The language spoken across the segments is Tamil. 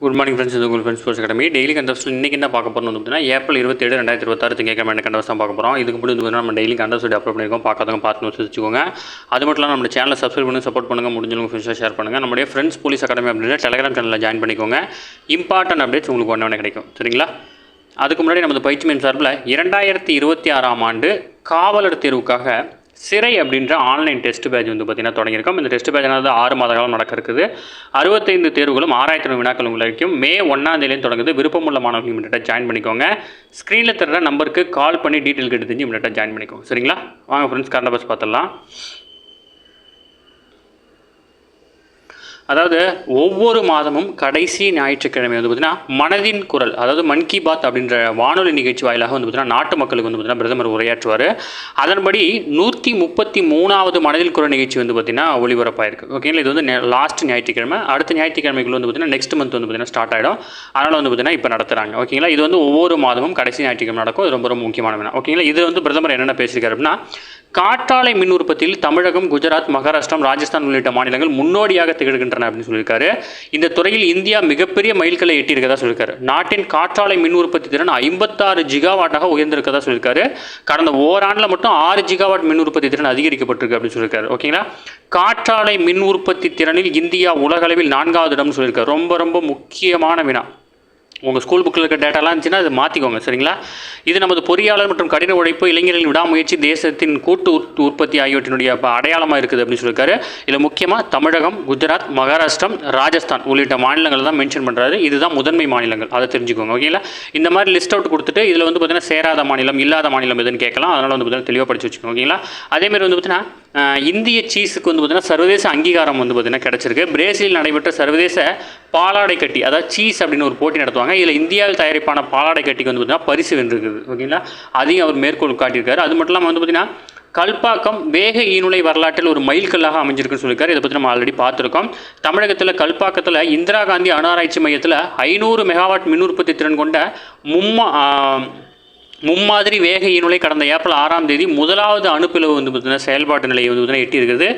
குட் மார்னிங் ஃப்ரெண்ட்ஸ், இது உங்கள் friends sports academy. Daily contest இன்றைக்கி என்ன பார்க்க போகிறோம் அப்படின்னா ஏப்ரல் 27, 2026 திங்கக்கிழமை என்ன கண்டஸ்ட் தான் பார்க்க போகிறோம். இதுக்கு முன்னாடி நம்ம டெய்லி கண்டஸ்ட் அப்லோட் பண்ணியிருக்கோம். பார்க்காதவங்க பார்த்து வச்சுக்கோங்க. அது மட்டும் இல்லாமல் நம்ம சேனலை சப்ஸ்கிரைப் பண்ணி சப்போர்ட் பண்ணுங்கள். முடிஞ்சவங்க ஃப்ரெண்ட்ஸாக ஷேர் பண்ணுங்கள். நம்முடைய ஃப்ரெண்ட்ஸ் போலீஸ் அகாடமி அப்படின்ற டெலிகிராம் சேனலில் ஜாயின் பண்ணிக்கோங்க. இம்பார்ட்டன்ட் அப்டேட்ஸ் உங்களுக்கு ஒன்று கிடைக்கும். சரிங்களா? அதுக்கு முன்னாடி நமது பயிற்சி மையம் சார்பில் 2026ஆம் ஆண்டு காவலர் தேர்வுக்காக சிறை அப்படின்ற ஆன்லைன் டெஸ்ட் பேட்ச் பார்த்திங்கன்னா தொடங்கியிருக்கோம். இந்த டெஸ்ட் பேட்ச் 6 மாத காலம் நடக்க இருக்குது. 65 தேர்வுகளும் 6000 வினாக்கள் உங்களுக்கு மே 1ஆம் தேதியிலேருந்து தொடங்குது. விருப்பமுள்ள மாணவர்கள் இமிடியேட்டாக ஜாயின் பண்ணிக்கோங்க. ஸ்க்ரீனில் தர நம்பருக்கு கால் பண்ணி டீட்டெயில் கேட்டு தெரிஞ்சு இமிடியேட்டாக ஜாயின் பண்ணிக்கோங்க. சரிங்களா? வாங்க ஃப்ரெண்ட்ஸ், கரண்ட் அஃபேர்ஸ் பார்த்துடலாம். அதாவது ஒவ்வொரு மாதமும் கடைசி ஞாயிற்றுக்கிழமை பார்த்திங்கன்னா மனதின் குரல், அதாவது மன் கி பாத் அப்படின்ற வானொலி நிகழ்ச்சி வாயிலாக பார்த்திங்கன்னா நாட்டு மக்களுக்கு பார்த்திங்கன்னா பிரதமர் உரையாற்றுவார். அதன்படி 133வது மனதின் குரல் நிகழ்ச்சி பார்த்திங்கன்னா ஒளிபரப்பாயிருக்கு. ஓகேங்களா? இது லாஸ்ட் ஞாயிற்றுக்கிழமை. அடுத்த ஞாயிற்றுக்கிழமைக்குள்ள பார்த்திங்கன்னா நெக்ஸ்ட் மந்த் பார்த்திங்கன்னா ஸ்டார்ட் ஆகிடும். அதனால் பார்த்திங்கன்னா இப்போ நடத்துகிறாங்க. ஓகேங்களா? இது ஒவ்வொரு மாதமும் கடைசி ஞாயிற்றுக்கிழமை நடக்கும். இது ரொம்ப முக்கியமான வினா. ஓகேங்களா? இது பிரதமர் என்னென்ன பேசியிருக்காரு அப்படின்னா, காற்றாலை மின் உற்பத்தியில் தமிழகம், குஜராத், மகாராஷ்டிரம், ராஜஸ்தான் உள்ளிட்ட மாநிலங்கள் முன்னோடியாக திகழ்கின்றன அப்படின்னு சொல்லியிருக்காரு. இந்த துறையில் இந்தியா மிகப்பெரிய மைல்கல்லை எட்டியிருக்கதா சொல்லியிருக்காரு. நாட்டின் காற்றாலை மின் உற்பத்தி திறன் 56 ஜிகாவாட்டாக உயர்ந்திருக்கதா சொல்லியிருக்காரு. கடந்த ஓராண்டில் மட்டும் 6 ஜிகாவாட் மின் உற்பத்தி திறன் அதிகரிக்கப்பட்டிருக்கு அப்படின்னு சொல்லியிருக்காரு. ஓகேங்களா? காற்றாலை மின் உற்பத்தி திறனில் இந்தியா உலகளவில் 4வது இடம்னு சொல்லியிருக்காரு. ரொம்ப முக்கியமான வினா. உங்கள் ஸ்கூல் புக்கில் இருக்க டேட்டாலாம் இருந்துச்சுன்னா அதை மாற்றிக்கோங்க. சரிங்களா? இது நமது பொறியாளர் மற்றும் கடின உழைப்பு, இளைஞர்களின் விடாமுயற்சி, தேசத்தின் கூட்டு உற்பத்தி ஆகியவற்றினுடைய அடையாளமாக இருக்குது அப்படின்னு சொல்லியிருக்காரு. இதில் முக்கியமாக தமிழகம், குஜராத், மகாராஷ்டிரம், ராஜஸ்தான் உள்ளிட்ட மாநிலங்கள் தான் மென்ஷன் பண்ணுறாரு. இதுதான் முதன்மை மாநிலங்கள், அதை தெரிஞ்சுக்கோங்க. ஓகேங்களா? இந்த மாதிரி லிஸ்ட் அவுட் கொடுத்துட்டு இதில் பார்த்திங்கன்னா சேராத மாநிலம், இல்லாத மாநிலம் எதுன்னு கேட்கலாம். அதனால் பார்த்திங்கன்னா தெளிவாக படித்து வச்சுக்கோங்க. ஓகேங்களா? அதேமாதிரி பார்த்திங்கன்னா இந்திய சீஸுக்கு பார்த்திங்கன்னா சர்வதேச அங்கீகாரம் பார்த்திங்கன்னா கிடச்சிருக்கு. பிரேசிலில் நடைபெற்ற சர்வதேச பாலாடை கட்டி, அதாவது சீஸ் அப்படின்னு ஒரு போட்டி நடத்துவாங்க. இதில் இந்தியாவில் தயாரிப்பான பாலாடை கட்டிக்கு பார்த்திங்கன்னா பரிசு வென்றிருக்குது. ஓகேங்களா? அதையும் அவர் மேற்கோள் காட்டியிருக்காரு. அது மட்டும் இல்லாமல் பார்த்திங்கன்னா கல்பாக்கம் வேக ஈநுழை வரலாற்றில் ஒரு மைல்கல்லாக அமைஞ்சிருக்குன்னு சொல்லியிருக்காரு. இதை பற்றி நம்ம ஆல்ரெடி பார்த்துருக்கோம். தமிழகத்தில் கல்பாக்கத்தில் இந்திரா காந்தி அணு ஆராய்ச்சி மையத்தில் 500 மெகாவாட் மின் உற்பத்தி திறன் கொண்ட மும்மாதிரி வேக ஈநுழை கடந்த ஏப்ரல் 6ஆம் தேதி முதலாவது அணுப்பிளவு பார்த்திங்கன்னா செயல்பாட்டு நிலையை பார்த்திங்கன்னா எட்டியிருக்குது.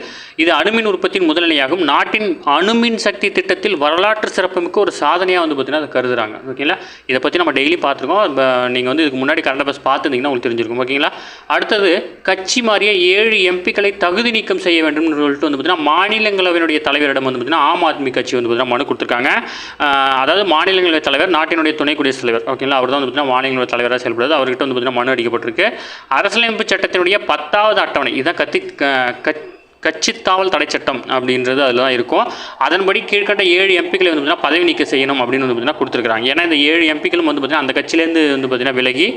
இது அணுமின் உற்பத்தியின் முதல் நிலையாகும். நாட்டின் அணுமின் சக்தி திட்டத்தில் வரலாற்று சிறப்புமிக்க ஒரு சாதனையாக பார்த்திங்கன்னா அதை கருதுறாங்க. ஓகேங்களா? இதை பற்றி நம்ம டெய்லி பார்த்துருக்கோம். நீங்கள் இதுக்கு முன்னாடி கரண்ட் அஃபேர்ஸ் பார்த்துருந்தீங்கன்னா உங்களுக்கு தெரிஞ்சிருக்கும். ஓகேங்களா? அடுத்தது கட்சி மாறிய 7 எம்பிக்களை தகுதி நீக்கம் செய்ய வேண்டும் சொல்லிட்டு பார்த்திங்கன்னா மாநிலங்களவையினுடைய தலைவரிடம் பார்த்திங்கன்னா ஆம் ஆத்மி கட்சி பார்த்திங்கன்னா மனு கொடுத்துருக்காங்க. அதாவது மாநிலங்களவை தலைவர் நாட்டினுடைய துணை குடியரசுத் தலைவர். ஓகேங்களா? அவர் தான் பார்த்திங்கன்னா மாநிலங்களவை தலைவராக செயல்படுது. அவர்கிட்ட பார்த்திங்கன்னா மனு அடிக்கப்பட்டிருக்கு. அரசியலமைப்பு சட்டத்தினுடைய 10வது அட்டவணை, இதான் கட்சித்தாவல் தடை சட்டம் அப்படின்றது அதில் தான் இருக்கும். அதன்படி கீழ்கண்ட 7 எம்பிக்களை பார்த்திங்கன்னா பதவி நீக்கம் செய்யணும் அப்படின்னு பார்த்திங்கன்னா கொடுத்துருக்காங்க. ஏன்னா இந்த 7 எம்பிக்களும் பார்த்திங்கன்னா அந்த கட்சியிலேருந்து பார்த்திங்கன்னா விலகி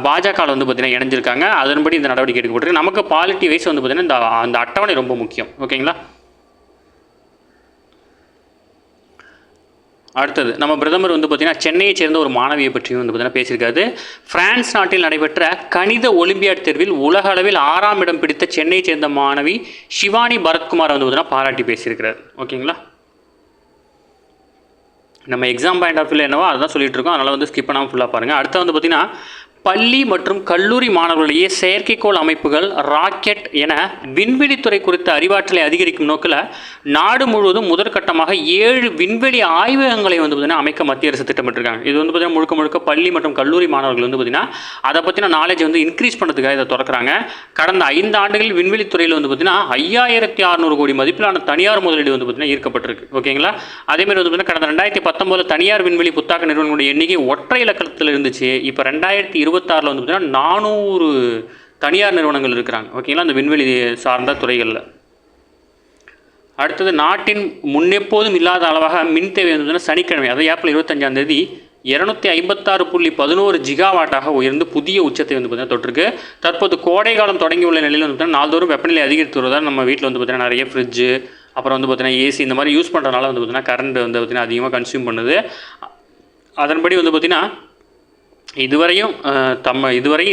பாஜகவில் பார்த்திங்கன்னா இணைஞ்சிருக்காங்க. அதன்படி இந்த நடவடிக்கை எடுக்கப்பட்டிருக்கு. நமக்கு பாலிட்டி வைஸ் பார்த்திங்கன்னா அந்த அட்டவணை ரொம்ப முக்கியம். ஓகேங்களா? அடுத்தது நம்ம பிரதமர் பார்த்திங்கன்னா சென்னையை சேர்ந்த ஒரு மாணவியை பற்றியும் பார்த்திங்கன்னா பேசியிருக்காரு. பிரான்ஸ் நாட்டில் நடைபெற்ற கணித ஒலிம்பியாட் தேர்வில் உலக அளவில் 6ஆம் இடம் பிடித்த சென்னையை சேர்ந்த மாணவி ஷிவானி பரத்குமார் பார்த்திங்கன்னா பாராட்டி பேசியிருக்கிறார். ஓகேங்களா? நம்ம எக்ஸாம் பாயிண்ட் ஆஃப் வியூவில் என்னவோ அதுதான் சொல்லிட்டு இருக்கோம். அதனால் ஸ்கிப் பண்ணாமல் ஃபுல்லாக பாருங்கள். அடுத்து பார்த்திங்கன்னா பள்ளி மற்றும் கல்லூரி மாணவர்களிடையே செயற்கைக்கோள் அமைப்புகள், ராக்கெட் என விண்வெளித்துறை குறித்த அறிவாற்றலை அதிகரிக்கும் நோக்கில் நாடு முழுவதும் முதற்கட்டமாக 7 விண்வெளி ஆய்வகங்களை பார்த்திங்கன்னா அமைக்க மத்திய அரசு திட்டமிட்டிருக்காங்க. இது பார்த்திங்கன்னா முழுக்க பள்ளி மற்றும் கல்லூரி மாணவர்கள் பார்த்திங்கன்னா அதை பற்றின நாலேஜ் இன்க்ரீஸ் பண்ணுறதுக்காக இதை திறக்கிறாங்க. கடந்த 5 ஆண்டுகளில் விண்வெளித்துறையில் பார்த்திங்கன்னா 5600 கோடி மதிப்பிலான தனியார் முதலீடு பார்த்திங்கன்னா ஈர்க்கப்பட்டிருக்கு. ஓகேங்களா? அதேமாதிரி பார்த்திங்கன்னா கடந்த 2019 தனியார் விண்வெளி புத்தாக்க நிறுவனங்களுடைய எண்ணிக்கை ஒற்றை இலக்கத்தில் இருந்துச்சு. இப்போ 2026 பார்த்திங்கன்னா 400 தனியார் நிறுவனங்கள் இருக்கிறாங்க. ஓகேங்களா? அந்த விண்வெளி சார்ந்த துறைகளில். அடுத்தது நாட்டின் முன்னெப்போதும் இல்லாத அளவாக மின் தேவை சனிக்கிழமை, அதாவது ஏப்ரல் 25ஆம் தேதி 256.11 ஜிகாவாட்டாக உயர்ந்து புதிய உச்சத்தை பார்த்திங்கன்னா தொட்டிருக்கு. தற்போது கோடை காலம் தொடங்கியுள்ள நிலையில் பார்த்திங்கன்னா நாள்தோறும் வெப்பநிலை அதிகரித்து வருவதால் நம்ம வீட்டில் பார்த்திங்கன்னா நிறைய ஃப்ரிட்ஜு, அப்புறம் பார்த்திங்கன்னா ஏசி இந்த மாதிரி யூஸ் பண்ணுறதுனால பார்த்திங்கன்னா கரண்ட் பார்த்திங்கன்னா அதிகமாக கன்சியூம் பண்ணுது. அதன்படி பார்த்திங்கன்னா இதுவரையும்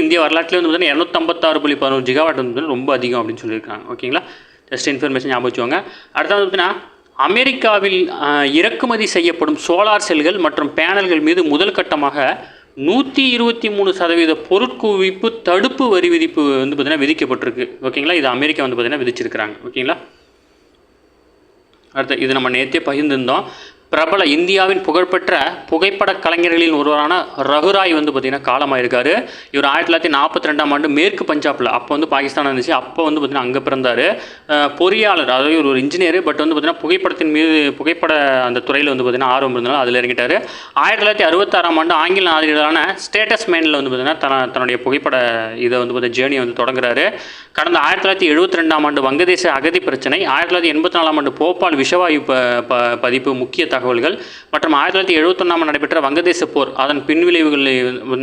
இந்திய வரலாற்றில் பார்த்திங்கன்னா 256.11 ஜிகாவாட் ரொம்ப அதிகம் அப்படின்னு சொல்லியிருக்காங்க. ஓகேங்களா? ஜஸ்ட் இன்ஃபர்மேஷன் ஞாபகம் வச்சுக்கோங்க. அடுத்தது பார்த்திங்கன்னா அமெரிக்காவில் இறக்குமதி செய்யப்படும் சோலார் செல்கள் மற்றும் பேனல்கள் மீது முதல் கட்டமாக 123% பொருட்குவிப்பு தடுப்பு வரி விதிப்பு பார்த்திங்கன்னா விதிக்கப்பட்டிருக்கு. ஓகேங்களா? இது அமெரிக்கா பார்த்திங்கன்னா விதிச்சிருக்கிறாங்க. ஓகேங்களா? அடுத்து இது நம்ம நேற்றே பகிர்ந்திருந்தோம். பிரபல இந்தியாவின் புகழ்பெற்ற புகைப்பட கலைஞர்களில் ஒருவரான ரகுராய் வந்து பார்த்திங்கன்னா காலமாயிருக்காரு. இவர் 1942ஆம் ஆண்டு மேற்கு பஞ்சாபில், அப்போ வந்து பாகிஸ்தான் இருந்துச்சு, அப்போ வந்து பார்த்திங்கன்னா அங்கே பிறந்தார். பொறியாளர், அதாவது இவர் ஒரு இன்ஜினியர். பட் வந்து பார்த்திங்கன்னா புகைப்படத்தின் மீது புகைப்பட அந்த துறையில் வந்து பார்த்திங்கன்னா ஆர்வம் இருந்தாலும் அதில் இறங்கிட்டார். 1966ஆம் ஆண்டு ஆங்கில நாளிதழான ஸ்டேட்டஸ் மேனில் வந்து பார்த்திங்கன்னா தன்னுடைய புகைப்பட இதை வந்து பார்த்திங்கன்னா ஜேர்னியை வந்து தொடங்குறாரு. கடந்த 1972ஆம் ஆண்டு வங்கதேச அகதி பிரச்சனை, 1984ஆம் ஆண்டு போபால் விஷவாயு பதிப்பு முக்கிய தகவல்கள் மற்றும் 1971ஆம் நடைபெற்ற வங்கதேச போர் அதன் பின்விளைவுகளை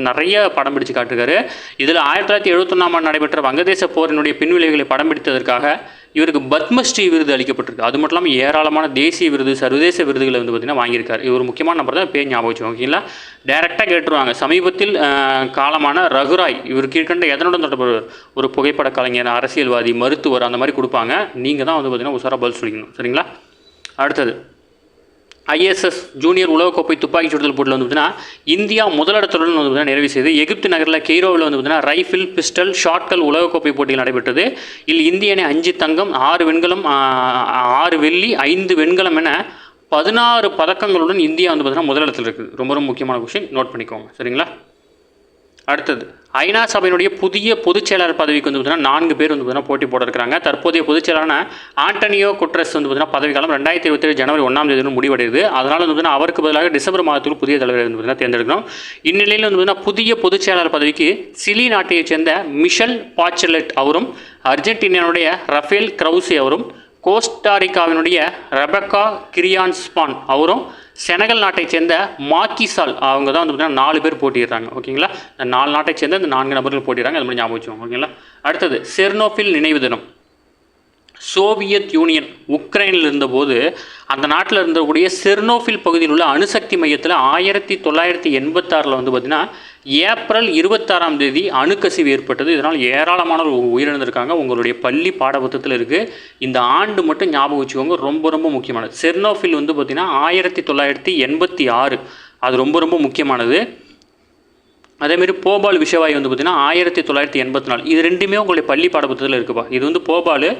நிறைய படம் பிடிச்சு காட்டுகிறாரு. இதில் 1971ஆம் ஆண்டு நடைபெற்ற வங்கதேச போரினுடைய பின்விளைவுகளை படம் பிடித்ததற்காக இவருக்கு பத்மஸ்ரீ விருது அளிக்கப்பட்டிருக்கு. அது மட்டும் இல்லாமல் ஏராளமான தேசிய விருது, சர்வதேச விருதுகளை வந்து பார்த்திங்கன்னா வாங்கியிருக்காரு. இவர் முக்கியமான நம்பர் தான், பேர் ஞாபகம் வச்சுக்கோங்க. ஓகேங்களா, டேரெக்டாக கேட்டுருவாங்க. சமீபத்தில் காலமான ரகுராய் இவர் கீழ்கண்ட எதனுடன் தொடர்பு? ஒரு புகைப்பட கலைஞர், அரசியல்வாதி, மருத்துவர், அந்த மாதிரி கொடுப்பாங்க. நீங்கள் தான் வந்து பார்த்திங்கன்னா உசாராக பதில் சொல்லிக்கணும். சரிங்களா? அடுத்தது ISS ஜூனியர் உலகக்கோப்பை துப்பாக்கி சுடுதல் போட்டியில் வந்து பார்த்தீங்கன்னா இந்தியா முதலிடத்துடன் வந்து பார்த்தீங்கன்னா நிறைவு செய்து எகிப்து நகரில் கெய்ரோவில் வந்து பார்த்தீங்கன்னா ரைஃபிள், பிஸ்டல், ஷாட்கள் உலகக்கோப்பை போட்டியில் நடைபெற்றது. இதில் இந்திய அணி 5 தங்கம், 6 வெண்கலம், 6 வெள்ளி, 5 வெண்கலம் என 16 பதக்கங்களுடன் இந்தியா வந்து பார்த்தீங்கன்னா முதலிடத்தில் இருக்குது. ரொம்ப ரொம்ப முக்கியமான விஷயம், நோட் பண்ணிக்கோங்க. சரிங்களா? அடுத்தது ஐநா சபையினுடைய புதிய பொதுச் செயலாளர் பதவிக்கு வந்து பார்த்தீங்கன்னா 4 பேர் வந்து பார்த்தீங்கன்னா போட்டி போட இருக்கிறாங்க. தற்போதைய பொதுச் செயலாளரான ஆண்டனியோ குட்ரஸ் வந்து பார்த்தீங்கன்னா பதவிக்காலம் 2027 ஜனவரி 1ஆம் தேதி முடிவடையுது. அதனால் வந்து பார்த்தீங்கன்னா அவருக்கு பதிலாக டிசம்பர் மாதத்தில் புதிய தலைவரை வந்து பார்த்தீங்கன்னா தேர்ந்தெடுக்கணும். இந்நிலையில் வந்து பார்த்தீங்கன்னா புதிய பொதுச் செயலாளர் பதவிக்கு சிலி நாட்டைச் சேர்ந்த மிஷல் பாச்சலெட் அவரும், அர்ஜென்டினாவுடைய ரஃபேல் கிரவுசி அவரும், கோஸ்டாரிக்காவினுடைய ரெபக்கா கிரியான்ஸ்பான் அவரும், செனகல் நாட்டைச் சேர்ந்த மாக்கிசால் அவங்க தான் வந்து பார்த்தீங்கன்னா 4 பேர் போட்டிடுறாங்க. ஓகேங்களா, இந்த 4 நாட்டை சேர்ந்த இந்த 4 நபர்கள் போட்டிடுறாங்க. அது மாதிரி ஞாபகம் வச்சுக்கோங்க. ஓகேங்களா? அடுத்தது செர்னோபில் நினைவு தினம். சோவியத் யூனியன் உக்ரைனில் இருந்தபோது அந்த நாட்டில் இருந்தக்கூடிய செர்னோபில் பகுதியில் உள்ள அணுசக்தி மையத்தில் 1986 வந்து பார்த்திங்கன்னா ஏப்ரல் 26ஆம் தேதி அணுக்கசிவு ஏற்பட்டது. இதனால் ஏராளமானவர்கள் உயிரிழந்திருக்காங்க. உங்களுடைய பள்ளி பாடப்புத்தகத்தில் இருக்குது. இந்த ஆண்டு மட்டும் ஞாபகம் வச்சுக்கோங்க, ரொம்ப ரொம்ப முக்கியமானது. செர்னோபில் வந்து பார்த்திங்கன்னா 1986, அது ரொம்ப ரொம்ப முக்கியமானது. அதேமாரி போபால் விஷவாயு வந்து பார்த்திங்கன்னா 1984. இது ரெண்டுமே உங்களுடைய பள்ளி பாடப்புத்தகத்தில் இருக்குப்பா. இது வந்து போபால்,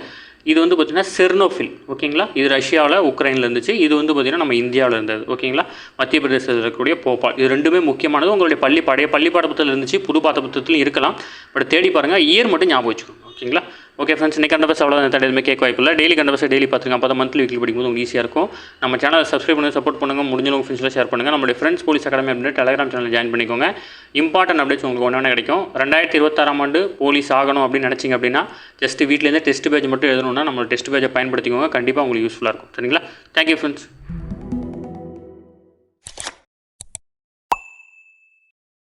இது வந்து பார்த்திங்கன்னா செர்னோபில். ஓகேங்களா? இது ரஷ்யாவில், உக்ரைனில் இருந்துச்சு. இது வந்து பார்த்திங்கன்னா நம்ம இந்தியாவில் இருந்தது. ஓகேங்களா? மத்திய பிரதேசத்தில் இருக்கக்கூடிய போபால். இது ரெண்டுமே முக்கியமானது. உங்களுடைய பள்ளி பாடப்புத்தகத்தில் இருந்துச்சு, புது பாடப்புத்தகத்திலும் இருக்கலாம். பட் தேடி பாருங்கள், இயர் மட்டும் ஞாபகம் வச்சுக்கோங்க. ஓகேங்களா? ஓகே ஃப்ரெண்ட்ஸ், இன்றைக்கி கண்டபஸ் அவ்வளோ எதுவுமே கேட்க வாய்ப்பில்லை. டெய்லி கண்டபஸ் டெய்லி பார்த்துங்க. அப்போ தான் மந்த்லி வீக்லி படிக்கும்போது உங்களுக்கு ஈஸியாக இருக்கும். நம்ம சேனலை சப்ஸ்கிரைப் பண்ணுங்கள், சப்போர்ட் பண்ணுங்கள். முடிஞ்சவங்க ஃப்ரெண்ட்ஸில் ஷேர் பண்ணுங்கள். நம்மளுடைய ஃப்ரெண்ட்ஸ் போலீஸ் அகாடமி அப்படின்னு டெலிகிராம் சேனல் ஜாயின் பண்ணிக்கோங்க. இம்பார்ட்டன்ட் அப்டேட்ஸ் உங்களுக்கு ஒன்று கிடைக்கும். 2026ஆம் ஆண்டு போலீஸ் ஆகணும் அப்படின்னு நினச்சிங்க அப்படின்னா ஜஸ்ட் வீட்டிலேருந்து டெஸ்ட் பேஜ் மட்டும் எழுதணும்னா நம்ம டெஸ்ட் பேஜை பயன்படுத்திக்கோங்க. கண்டிப்பாக உங்களுக்கு யூஸ்ஃபுல்லாக இருக்கும். சரிங்களா? Thank you friends.